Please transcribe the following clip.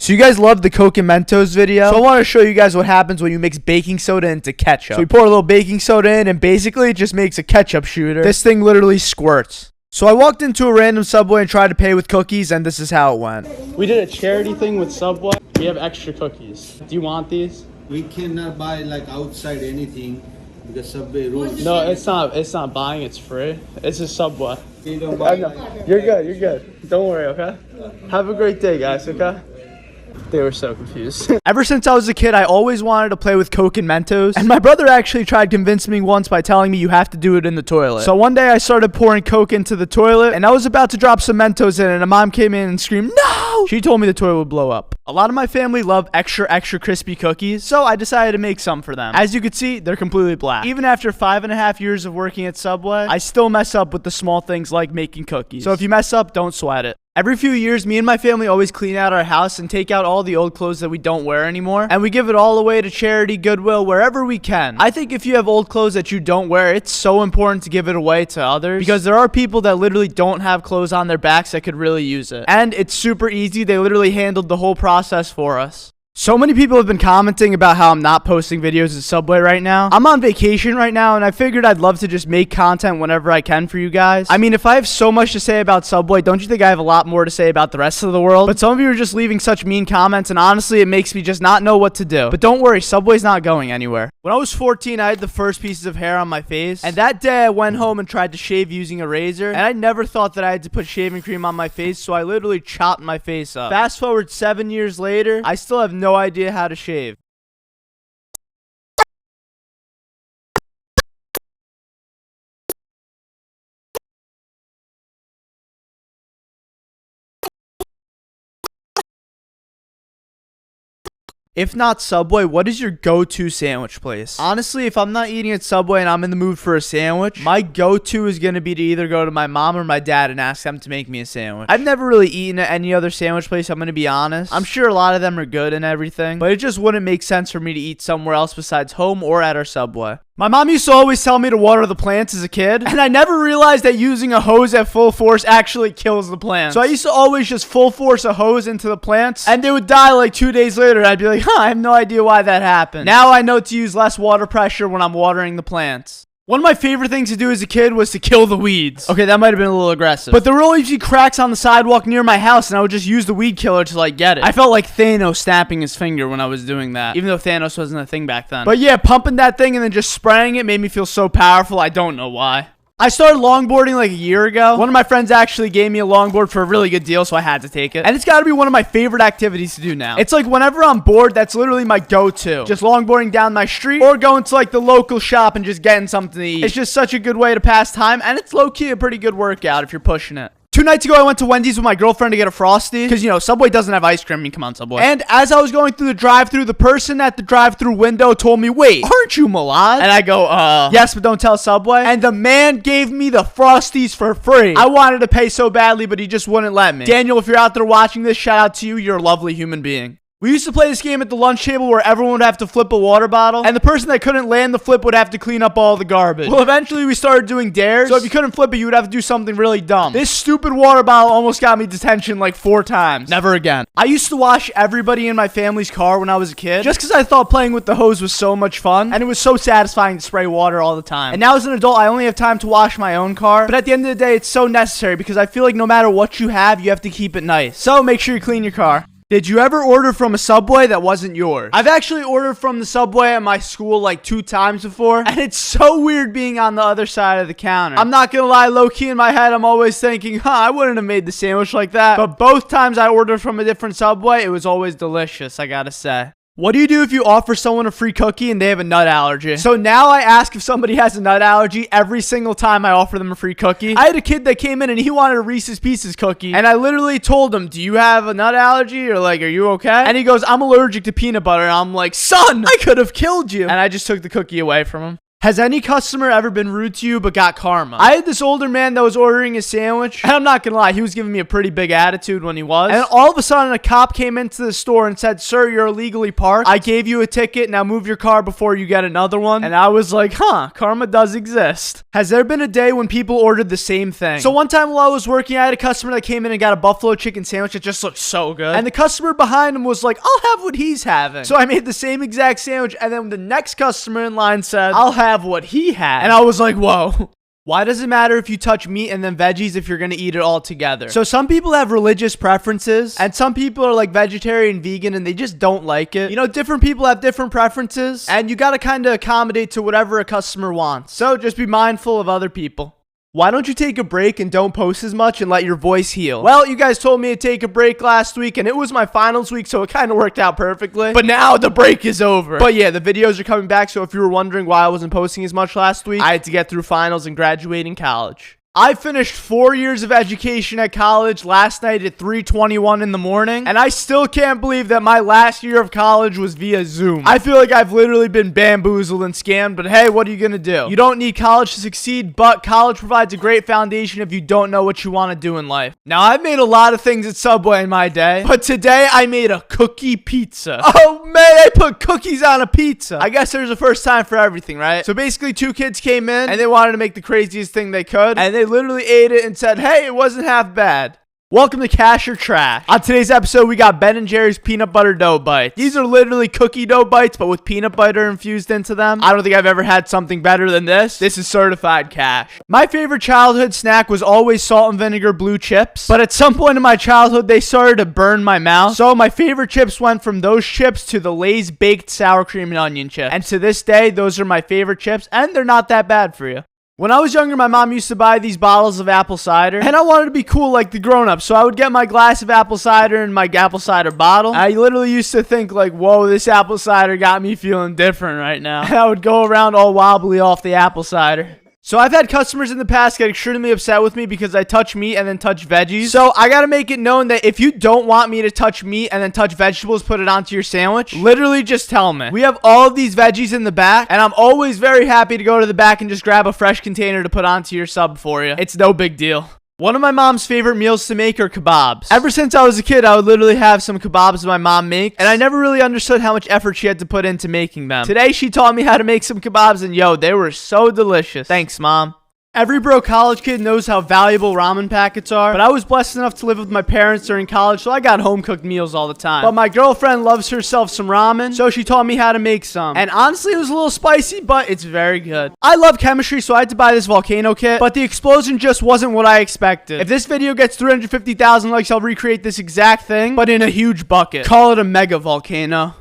So you guys loved the Coke and Mentos video. So I want to show you guys what happens when you mix baking soda into ketchup. So we pour a little baking soda in and basically it just makes a ketchup shooter. This thing literally squirts. So I walked into a random Subway and tried to pay with cookies, and this is how it went. We did a charity thing with Subway. We have extra cookies. Do you want these? We cannot buy like outside anything because Subway rules. No, it's not buying, it's free. It's a Subway. You don't buy You're good. Don't worry, okay? Have a great day, guys, okay? They were so confused. Ever since I was a kid, I always wanted to play with Coke and Mentos. And my brother actually tried convincing me once by telling me you have to do it in the toilet. So one day I started pouring Coke into the toilet and I was about to drop some Mentos in it and a mom came in and screamed, "No!" She told me the toilet would blow up. A lot of my family love extra crispy cookies, so I decided to make some for them. As you can see, they're completely black. Even after 5.5 years of working at Subway, I still mess up with the small things like making cookies. So if you mess up, don't sweat it. Every few years, me and my family always clean out our house and take out all the old clothes that we don't wear anymore. And we give it all away to charity, Goodwill, wherever we can. I think if you have old clothes that you don't wear, it's so important to give it away to others. Because there are people that literally don't have clothes on their backs that could really use it. And it's super easy. They literally handled the whole process for us. So many people have been commenting about how I'm not posting videos at Subway right now. I'm on vacation right now, and I figured I'd love to just make content whenever I can for you guys. I mean, if I have so much to say about Subway, don't you think I have a lot more to say about the rest of the world? But some of you are just leaving such mean comments, and honestly, it makes me just not know what to do. But don't worry, Subway's not going anywhere. When I was 14, I had the first pieces of hair on my face, and that day I went home and tried to shave using a razor, and I never thought that I had to put shaving cream on my face, so I literally chopped my face up. Fast forward 7 years later, I still have no idea how to shave. If not Subway, what is your go-to sandwich place? Honestly, if I'm not eating at Subway and I'm in the mood for a sandwich, my go-to is going to be to either go to my mom or my dad and ask them to make me a sandwich. I've never really eaten at any other sandwich place, I'm going to be honest. I'm sure a lot of them are good and everything, but it just wouldn't make sense for me to eat somewhere else besides home or at our Subway. My mom used to always tell me to water the plants as a kid, and I never realized that using a hose at full force actually kills the plants. So I used to always just full force a hose into the plants, and they would die like 2 days later, and I'd be like, I have no idea why that happened. Now I know to use less water pressure when I'm watering the plants. One of my favorite things to do as a kid was to kill the weeds. Okay, that might have been a little aggressive. But there were always usually cracks on the sidewalk near my house, and I would just use the weed killer to, like, get it. I felt like Thanos snapping his finger when I was doing that, even though Thanos wasn't a thing back then. But yeah, pumping that thing and then just spraying it made me feel so powerful, I don't know why. I started longboarding like a year ago. One of my friends actually gave me a longboard for a really good deal, so I had to take it. And it's got to be one of my favorite activities to do now. It's like whenever I'm bored, that's literally my go-to. Just longboarding down my street or going to like the local shop and just getting something to eat. It's just such a good way to pass time, and it's low-key a pretty good workout if you're pushing it. 2 nights ago, I went to Wendy's with my girlfriend to get a Frosty. Because, you know, Subway doesn't have ice cream. I mean, come on, Subway. And as I was going through the drive-thru, the person at the drive-thru window told me, "Wait, aren't you Milad?" And I go, yes, but don't tell Subway. And the man gave me the Frosties for free. I wanted to pay so badly, but he just wouldn't let me. Daniel, if you're out there watching this, shout out to you. You're a lovely human being. We used to play this game at the lunch table where everyone would have to flip a water bottle, and the person that couldn't land the flip would have to clean up all the garbage. Well, eventually we started doing dares, so if you couldn't flip it, you would have to do something really dumb. This stupid water bottle almost got me detention like 4 times. Never again. I used to wash everybody in my family's car when I was a kid, just because I thought playing with the hose was so much fun, and it was so satisfying to spray water all the time. And now as an adult, I only have time to wash my own car, but at the end of the day, it's so necessary because I feel like no matter what you have to keep it nice. So make sure you clean your car. Did you ever order from a Subway that wasn't yours? I've actually ordered from the Subway at my school like 2 times before, and it's so weird being on the other side of the counter. I'm not gonna lie, low-key in my head, I'm always thinking, I wouldn't have made the sandwich like that. But both times I ordered from a different Subway, it was always delicious, I gotta say. What do you do if you offer someone a free cookie and they have a nut allergy? So now I ask if somebody has a nut allergy every single time I offer them a free cookie. I had a kid that came in and he wanted a Reese's Pieces cookie. And I literally told him, "Do you have a nut allergy?" Or like, "Are you okay?" And he goes, "I'm allergic to peanut butter." And I'm like, "Son, I could have killed you." And I just took the cookie away from him. Has any customer ever been rude to you but got karma? I had this older man that was ordering a sandwich, and I'm not gonna lie, he was giving me a pretty big attitude when he was. And then all of a sudden, a cop came into the store and said, "Sir, you're illegally parked. I gave you a ticket. Now move your car before you get another one." And I was like, huh, karma does exist. Has there been a day when people ordered the same thing? So one time while I was working, I had a customer that came in and got a buffalo chicken sandwich that just looked so good. And the customer behind him was like, "I'll have what he's having." So I made the same exact sandwich, and then the next customer in line said, "I'll have what he had." And I was like, whoa. Why does it matter if you touch meat and then veggies if you're going to eat it all together? So some people have religious preferences, and some people are like vegetarian, vegan, and they just don't like it. You know, different people have different preferences, and you got to kind of accommodate to whatever a customer wants. So just be mindful of other people. Why don't you take a break and don't post as much and let your voice heal? Well, you guys told me to take a break last week, and it was my finals week, so it kind of worked out perfectly. But now the break is over. But yeah, the videos are coming back, so if you were wondering why I wasn't posting as much last week, I had to get through finals and graduating college. I finished 4 years of education at college last night at 3:21 in the morning, and I still can't believe that my last year of college was via Zoom. I feel like I've literally been bamboozled and scammed, but hey, what are you gonna do? You don't need college to succeed, but college provides a great foundation if you don't know what you want to do in life. Now, I've made a lot of things at Subway in my day, but today I made a cookie pizza. Oh man, I put cookies on a pizza. I guess there's a first time for everything, right? So basically 2 kids came in, and they wanted to make the craziest thing they could, and they literally ate it and said, "Hey, it wasn't half bad." Welcome to Cash or Trash. On today's episode, we got Ben & Jerry's peanut butter dough bites. These are literally cookie dough bites, but with peanut butter infused into them. I don't think I've ever had something better than this. This is certified cash. My favorite childhood snack was always salt and vinegar blue chips, but at some point in my childhood, they started to burn my mouth. So my favorite chips went from those chips to the Lay's baked sour cream and onion chips. And to this day, those are my favorite chips, and they're not that bad for you. When I was younger, my mom used to buy these bottles of apple cider, and I wanted to be cool like the grown-ups, so I would get my glass of apple cider and my apple cider bottle. I literally used to think like, whoa, this apple cider got me feeling different right now. And I would go around all wobbly off the apple cider. So I've had customers in the past get extremely upset with me because I touch meat and then touch veggies. So I gotta make it known that if you don't want me to touch meat and then touch vegetables, put it onto your sandwich, literally just tell me. We have all of these veggies in the back, and I'm always very happy to go to the back and just grab a fresh container to put onto your sub for you. It's no big deal. One of my mom's favorite meals to make are kebabs. Ever since I was a kid, I would literally have some kebabs my mom makes, and I never really understood how much effort she had to put into making them. Today, she taught me how to make some kebabs, and yo, they were so delicious. Thanks, Mom. Every broke college kid knows how valuable ramen packets are, but I was blessed enough to live with my parents during college, so I got home-cooked meals all the time. But my girlfriend loves herself some ramen, so she taught me how to make some. And honestly, it was a little spicy, but it's very good. I love chemistry, so I had to buy this volcano kit, but the explosion just wasn't what I expected. If this video gets 350,000 likes, I'll recreate this exact thing, but in a huge bucket. Call it a mega volcano.